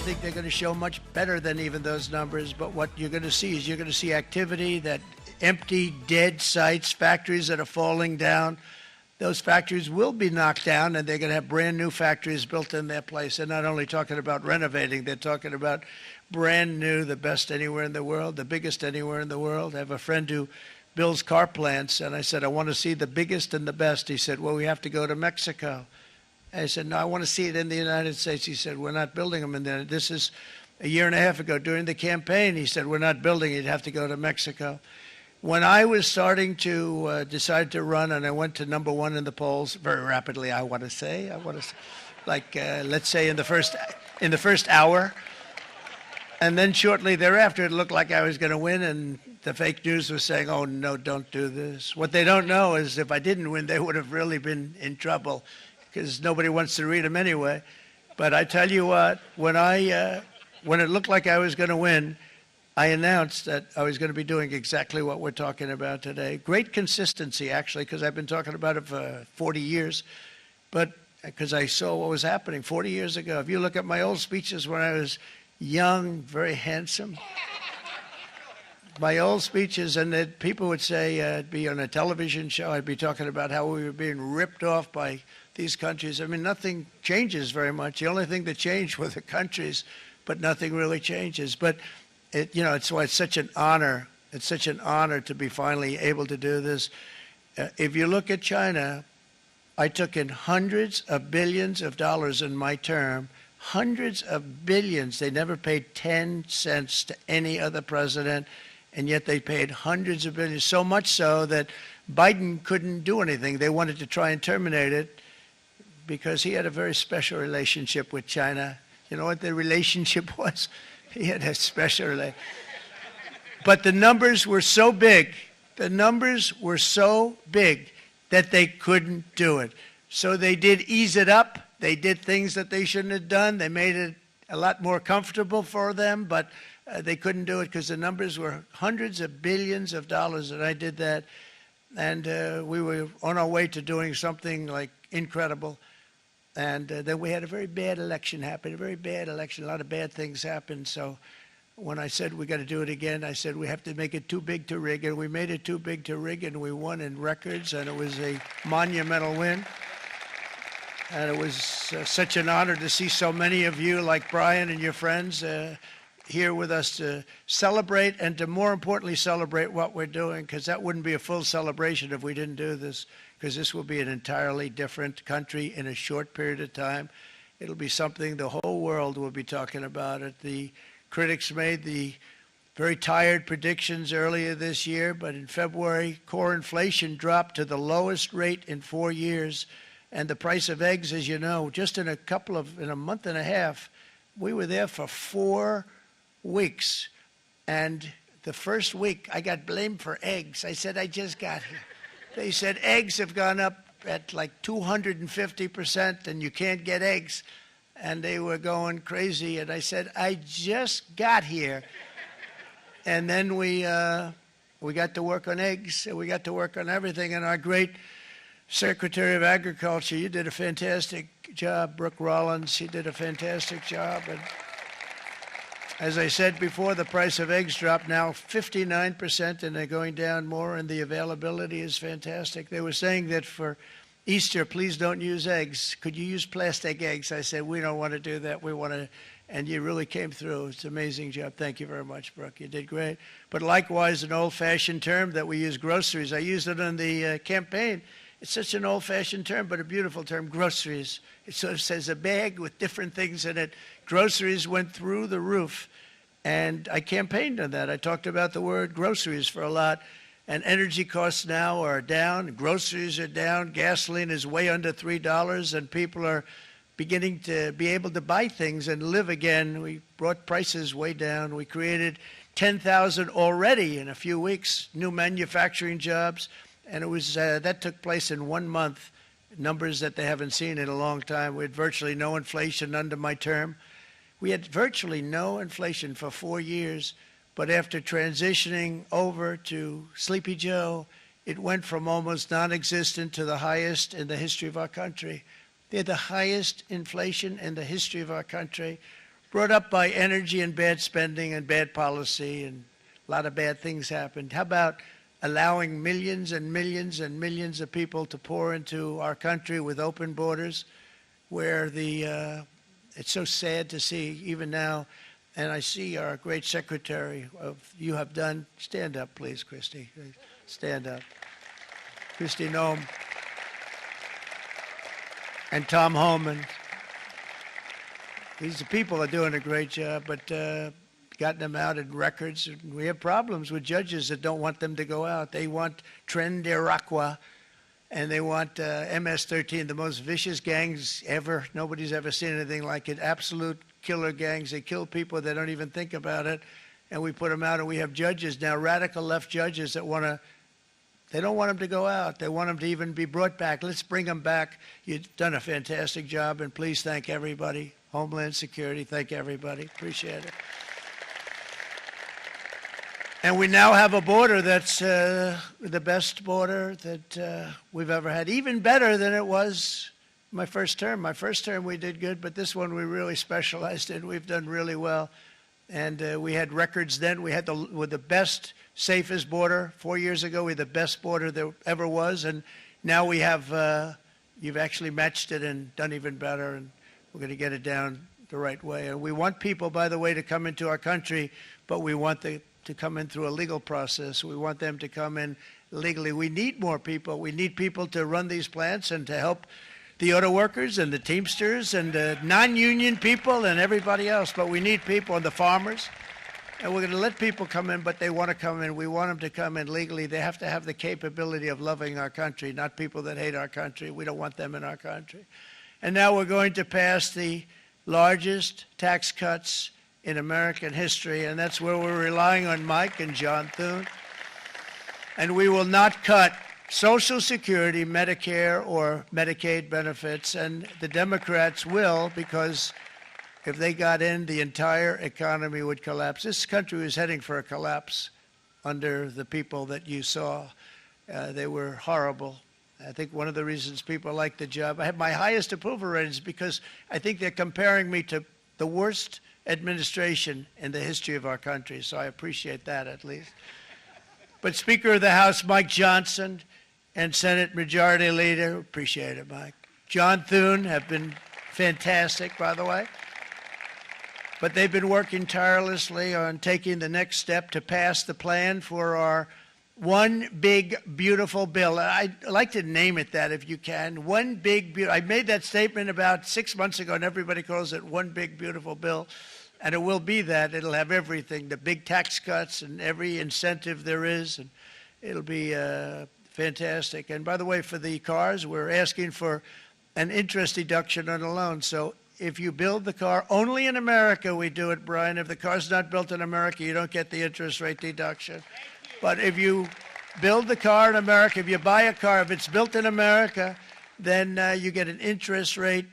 think they're going to show much better than even those numbers. But what you're going to see is you're going to see activity, that empty, dead sites, factories that are falling down. Those factories will be knocked down, and they're going to have brand new factories built in their place. They're not only talking about renovating, they're talking about brand new, the best anywhere in the world, the biggest anywhere in the world. I have a friend who builds car plants, and I said, I want to see the biggest and the best. He said, well, we have to go to Mexico. I said, no, I want to see it in the United States. He said, we're not building them in there. This is a year and a half ago during the campaign. He said, we're not building it. You'd have to go to Mexico. When I was starting to decide to run, and I went to number one in the polls very rapidly, I want to say, like let's say in the first hour, and then shortly thereafter, it looked like I was going to win, and the fake news was saying, "Oh no, don't do this." What they don't know is if I didn't win, they would have really been in trouble, because nobody wants to read them anyway. But I tell you what, when it looked like I was going to win, I announced that I was going to be doing exactly what we're talking about today. Great consistency, actually, because I've been talking about it for 40 years, but because I saw what was happening 40 years ago. If you look at my old speeches when I was young, very handsome, my old speeches, and that people would say, I'd be on a television show, I'd be talking about how we were being ripped off by these countries. I mean, nothing changes very much. The only thing that changed were the countries, but nothing really changes. But it's why it's such an honor. It's such an honor to be finally able to do this. If you look at China, I took in hundreds of billions of dollars in my term, hundreds of billions. They never paid 10 cents to any other president, and yet they paid hundreds of billions, so much so that Biden couldn't do anything. They wanted to try and terminate it because he had a very special relationship with China. You know what the relationship was? He had a special relationship. But the numbers were so big, that they couldn't do it. So they did ease it up. They did things that they shouldn't have done. They made it a lot more comfortable for them, but they couldn't do it because the numbers were hundreds of billions of dollars, and I did that. And we were on our way to doing something like incredible. And then we had a very bad election happen, a lot of bad things happened. So when I said we got to do it again, I said we have to make it too big to rig. And we made it too big to rig, and we won in records, and it was a monumental win. And it was such an honor to see so many of you, like Brian and your friends, here with us to celebrate, and to more importantly celebrate what we're doing, because that wouldn't be a full celebration if we didn't do this, because this will be an entirely different country in a short period of time. It'll be something the whole world will be talking about it. The critics made the very tired predictions earlier this year, but in February, core inflation dropped to the lowest rate in 4 years, and the price of eggs, as you know, just in a month and a half, we were there for 4 weeks, and the first week I got blamed for eggs. I said, I just got here. They said eggs have gone up at like 250%, and you can't get eggs. And they were going crazy. And I said, I just got here. And then we got to work on eggs, and we got to work on everything. And our great Secretary of Agriculture, you did a fantastic job. Brooke Rollins, she did a fantastic job. And as I said before, the price of eggs dropped now 59%, and they're going down more, and the availability is fantastic. They were saying that for Easter, please don't use eggs. Could you use plastic eggs? I said, we don't want to do that. We want to, and you really came through. It's an amazing job. Thank you very much, Brooke. You did great. But likewise, an old-fashioned term that we use, groceries. I used it in the campaign. It's such an old-fashioned term, but a beautiful term, groceries. It sort of says a bag with different things in it. Groceries went through the roof, and I campaigned on that. I talked about the word groceries for a lot, and energy costs now are down. Groceries are down. Gasoline is way under $3, and people are beginning to be able to buy things and live again. We brought prices way down. We created 10,000 already in a few weeks, new manufacturing jobs. And it was that took place in 1 month, numbers that they haven't seen in a long time. We had virtually no inflation under my term. We had virtually no inflation for 4 years, but after transitioning over to Sleepy Joe, it went from almost non-existent to the highest in the history of our country. They had the highest inflation in the history of our country. brought up by energy and bad spending and bad policy, and a lot of bad things happened. How about allowing millions and millions and millions of people to pour into our country with open borders, where it's so sad to see even now, and I see our great secretary you have done. Stand up, please, Christy. Stand up. Christy Noem and Tom Homan. These people are doing a great job, but gotten them out in records. We have problems with judges that don't want them to go out. They want Tren de Aragua, and they want MS-13, the most vicious gangs ever. Nobody's ever seen anything like it. Absolute killer gangs. They kill people. They don't even think about it. And we put them out, and we have judges now, radical left judges that they don't want them to go out. They want them to even be brought back. Let's bring them back. You've done a fantastic job, and please thank everybody. Homeland Security, thank everybody. Appreciate it. And we now have a border that's the best border that we've ever had, even better than it was my first term. My first term we did good, but this one we really specialized in. We've done really well. And we had records then. We had the best, safest border. 4 years ago, we had the best border there ever was. And now we have, you've actually matched it and done even better. And we're going to get it down the right way. And we want people, by the way, to come into our country, but we want to come in through a legal process. We want them to come in legally. We need more people. We need people to run these plants and to help the auto workers and the Teamsters and the non-union people and everybody else. But we need people and the farmers. And we're going to let people come in, but they want to come in. We want them to come in legally. They have to have the capability of loving our country, not people that hate our country. We don't want them in our country. And now we're going to pass the largest tax cuts in American history, and that's where we're relying on Mike and John Thune. And we will not cut Social Security, Medicare, or Medicaid benefits, and the Democrats will, because if they got in, the entire economy would collapse. This country was heading for a collapse under the people that you saw. They were horrible. I think one of the reasons people like the job, I have my highest approval ratings because I think they're comparing me to the worst administration in the history of our country, so I appreciate that at least. But Speaker of the House Mike Johnson and Senate Majority Leader, appreciate it, Mike. John Thune have been fantastic, by the way. But they've been working tirelessly on taking the next step to pass the plan for our one big, beautiful bill. I'd like to name it that if you can. One big, beautiful. I made that statement about 6 months ago, and everybody calls it one big, beautiful bill. And it will be that. It'll have everything, the big tax cuts and every incentive there is. And it'll be fantastic. And by the way, for the cars, we're asking for an interest deduction on a loan. So if you build the car, only in America we do it, Brian. If the car's not built in America, you don't get the interest rate deduction. But if you build the car in America, if you buy a car, if it's built in America, then you get an interest rate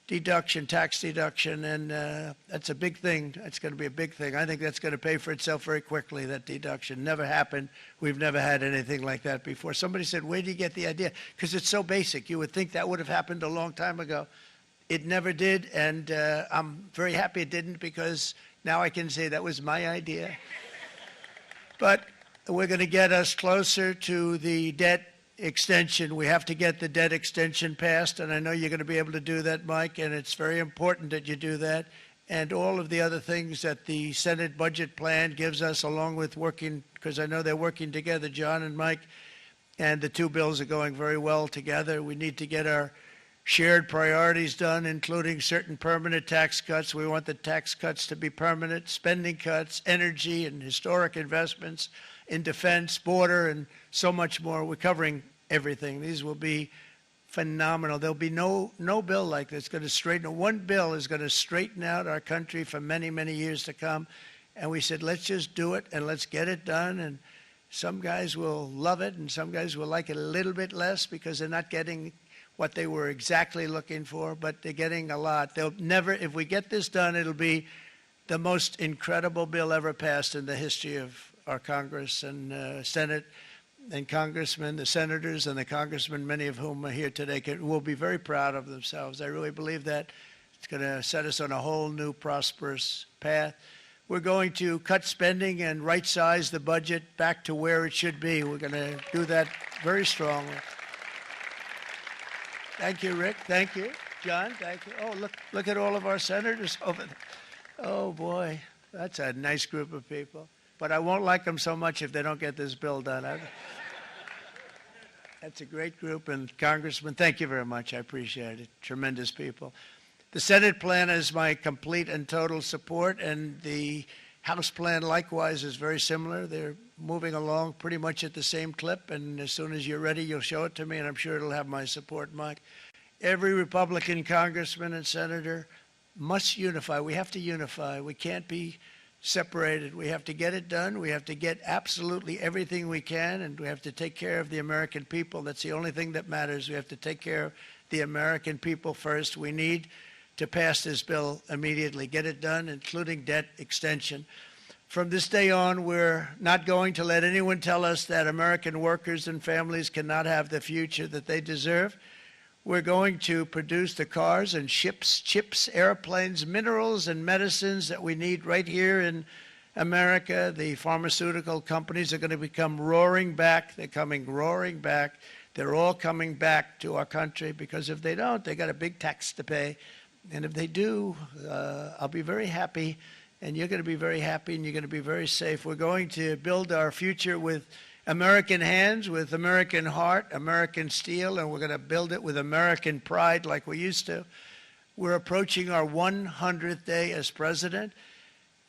deduction, tax deduction, and that's a big thing. It's going to be a big thing. I think that's going to pay for itself very quickly, that deduction. Never happened. We've never had anything like that before. Somebody said, where do you get the idea? Because it's so basic. You would think that would have happened a long time ago. It never did, and I'm very happy it didn't because now I can say that was my idea. But we're going to get us closer to the debt extension. We have to get the debt extension passed, and I know you're going to be able to do that, Mike, and it's very important that you do that. And all of the other things that the Senate budget plan gives us, along with working, because I know they're working together, John and Mike, and the two bills are going very well together. We need to get our shared priorities done, including certain permanent tax cuts. We want the tax cuts to be permanent, spending cuts, energy and historic investments in defense, border, and so much more. We're covering everything. These will be phenomenal. There'll be no bill like this going to straighten. One bill is going to straighten out our country for many, many years to come. And we said, let's just do it and let's get it done. And some guys will love it and some guys will like it a little bit less because they're not getting what they were exactly looking for, but they're getting a lot. They'll never, if we get this done, it'll be the most incredible bill ever passed in the history of our Congress and Senate and congressmen, the senators and the congressmen, many of whom are here today, will be very proud of themselves. I really believe that. It's going to set us on a whole new prosperous path. We're going to cut spending and right-size the budget back to where it should be. We're going to do that very strongly. Thank you, Rick. Thank you. John, thank you. Oh, look at all of our senators over there. Oh, boy, that's a nice group of people. But I won't like them so much if they don't get this bill done. That's a great group. And Congressman, thank you very much. I appreciate it. Tremendous people. The Senate plan has my complete and total support, and the House plan likewise is very similar. They're moving along pretty much at the same clip, and as soon as you're ready, you'll show it to me, and I'm sure it'll have my support, Mike. Every Republican congressman and senator must unify. We have to unify. We can't be separated. We have to get it done. We have to get absolutely everything we can, and we have to take care of the American people. That's the only thing that matters. We have to take care of the American people first. We need to pass this bill immediately, get it done, including debt extension. From this day on, we're not going to let anyone tell us that American workers and families cannot have the future that they deserve. We're going to produce the cars and ships, chips, airplanes, minerals, and medicines that we need right here in America. The pharmaceutical companies are going to become roaring back. They're coming roaring back. They're all coming back to our country, because if they don't, they got a big tax to pay. And if they do, I'll be very happy, and you're going to be very happy, and you're going to be very safe. We're going to build our future with American hands, with American heart, American steel, and we're going to build it with American pride like we used to. We're approaching our 100th day as president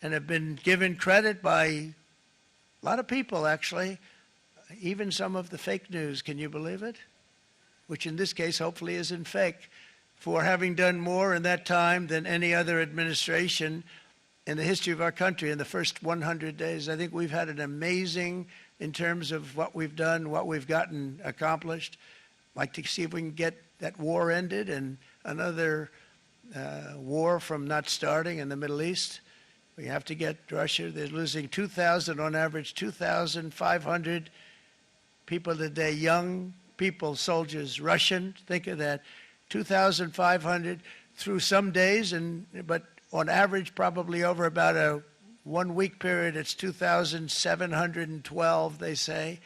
and have been given credit by a lot of people, actually, even some of the fake news. Can you believe it? Which in this case hopefully isn't fake, for having done more in that time than any other administration in the history of our country in the first 100 days. I think we've had an amazing, in terms of what we've done, what we've gotten accomplished. I'd like to see if we can get that war ended and another war from not starting in the Middle East. We have to get Russia. They're losing 2,000 on average, 2,500 people a day, young people, soldiers, Russian. Think of that. 2,500 through some days, but on average, probably over about a 1 week period, it's 2,712, they say.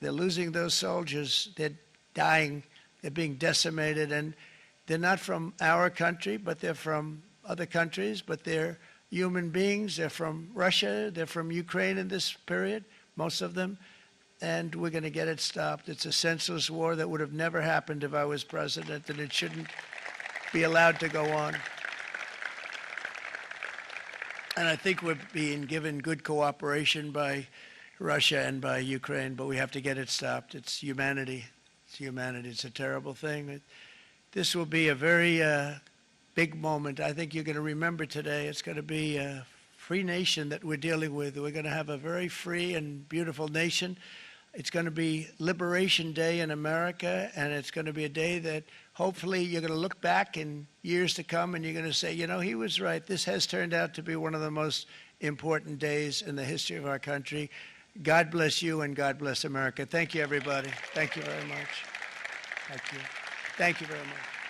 They're losing those soldiers. They're dying. They're being decimated. And they're not from our country, but they're from other countries. But they're human beings. They're from Russia. They're from Ukraine in this period, most of them. And we're going to get it stopped. It's a senseless war that would have never happened if I was president, and it shouldn't be allowed to go on. And I think we're being given good cooperation by Russia and by Ukraine, but we have to get it stopped. It's humanity. It's humanity. It's a terrible thing. This will be a very big moment. I think you're going to remember today. It's going to be a free nation that we're dealing with. We're going to have a very free and beautiful nation. It's going to be Liberation Day in America, and it's going to be a day that hopefully you're going to look back in years to come and you're going to say, you know, he was right. This has turned out to be one of the most important days in the history of our country. God bless you, and God bless America. Thank you, everybody. Thank you very much. Thank you. Thank you very much.